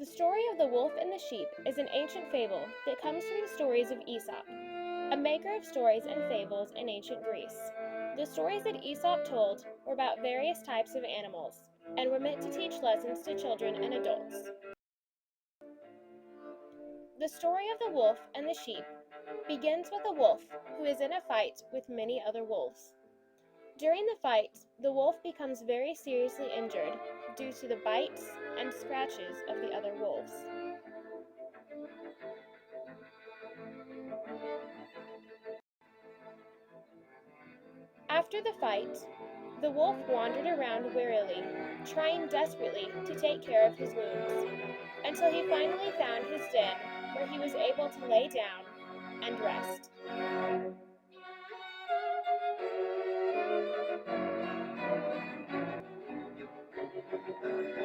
The story of the wolf and the sheep is an ancient fable that comes from the stories of Aesop, a maker of stories and fables in ancient Greece. The stories that Aesop told were about various types of animals and were meant to teach lessons to children and adults. The story of the wolf and the sheep begins with a wolf who is in a fight with many other wolves. During the fight, the wolf becomes very seriously injured due to the bites and scratches of the other wolves. After the fight, the wolf wandered around wearily, trying desperately to take care of his wounds, until he finally found his den where he was able to lay down and rest.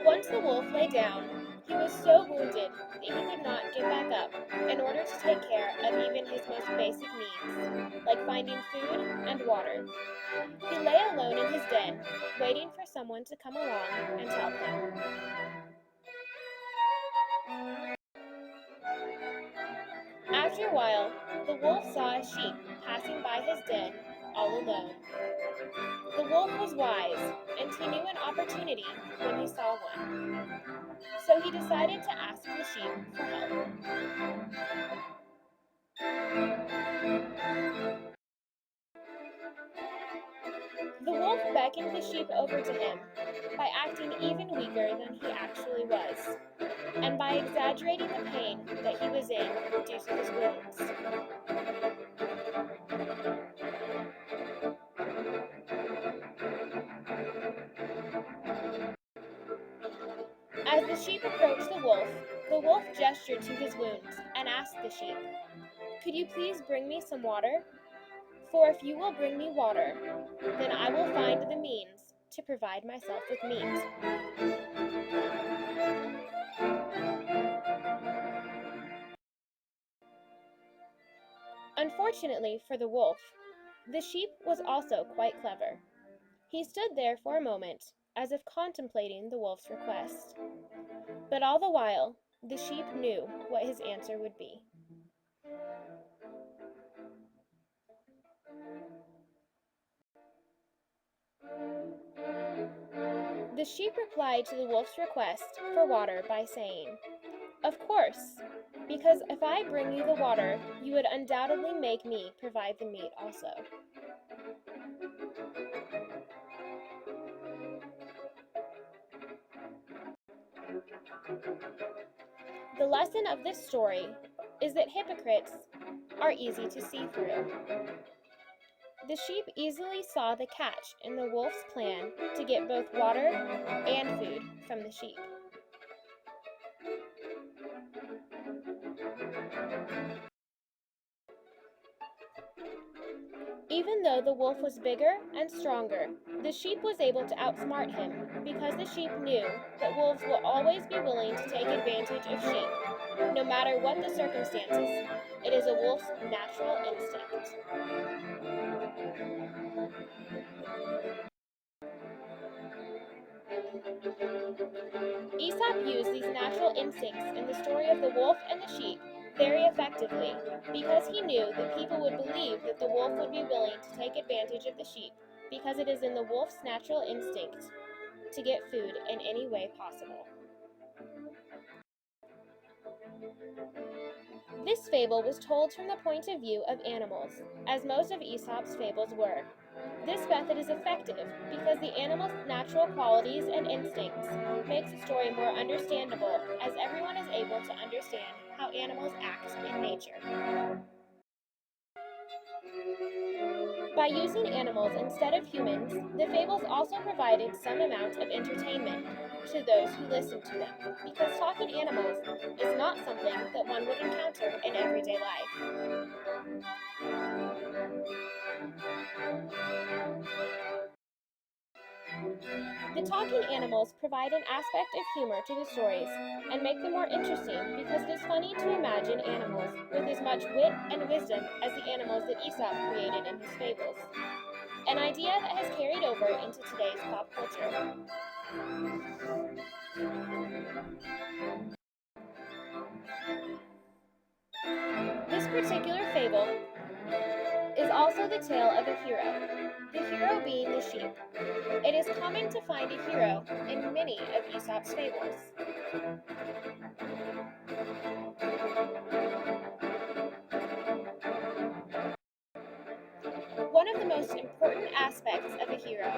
Once the wolf lay down, he was so wounded that he could not get back up in order to take care of even his most basic needs, like finding food and water. He lay alone in his den, waiting for someone to come along and help him. After a while, the wolf saw a sheep passing by his den all alone. The wolf was wise, and he knew an opportunity when he saw one. So he decided to ask the sheep for help. The wolf beckoned the sheep over to him by acting even weaker than he actually was, and by exaggerating the pain that he was in due to his wounds. As the sheep approached the wolf gestured to his wounds and asked the sheep, "Could you please bring me some water? For if you will bring me water, then I will find the means to provide myself with meat." Unfortunately for the wolf, the sheep was also quite clever. He stood there for a moment, as if contemplating the wolf's request. But all the while, the sheep knew what his answer would be. The sheep replied to the wolf's request for water by saying, "Of course, because if I bring you the water, you would undoubtedly make me provide the meat also." The lesson of this story is that hypocrites are easy to see through. The sheep easily saw the catch in the wolf's plan to get both water and food from the sheep. Even though the wolf was bigger and stronger, the sheep was able to outsmart him because the sheep knew that wolves will always be willing to take advantage of sheep, no matter what the circumstances. It is a wolf's natural instinct. Aesop used these natural instincts in the story of the wolf and the sheep very effectively because he knew that people would believe that the wolf would be willing to take advantage of the sheep because it is in the wolf's natural instinct to get food in any way possible. This fable was told from the point of view of animals, as most of Aesop's fables were. This method is effective because the animal's natural qualities and instincts makes the story more understandable, as everyone is able to understand how animals act in nature. By using animals instead of humans, the fables also provided some amount of entertainment to those who listened to them, because talking animals is not something that one would encounter in everyday life. The talking animals provide an aspect of humor to the stories and make them more interesting because it is funny to imagine animals with as much wit and wisdom as the animals that Aesop created in his fables, an idea that has carried over into today's pop culture. also the tale of a hero, the hero being the sheep. It is common to find a hero in many of Aesop's fables. One of the most important aspects of a hero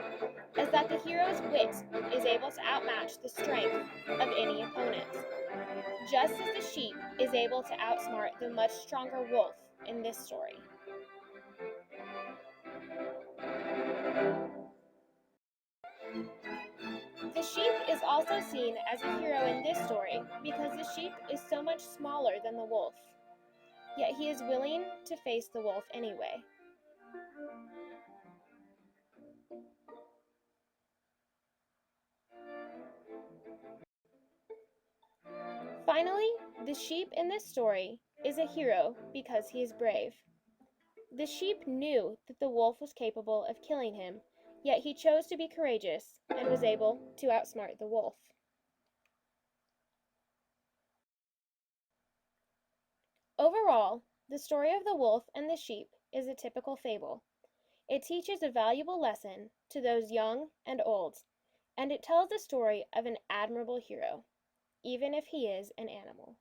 is that the hero's wit is able to outmatch the strength of any opponent, just as the sheep is able to outsmart the much stronger wolf in this story. The sheep is also seen as a hero in this story because the sheep is so much smaller than the wolf, yet he is willing to face the wolf anyway. Finally, the sheep in this story is a hero because he is brave. The sheep knew that the wolf was capable of killing him, yet he chose to be courageous and was able to outsmart the wolf. Overall, the story of the wolf and the sheep is a typical fable. It teaches a valuable lesson to those young and old, and it tells the story of an admirable hero, even if he is an animal.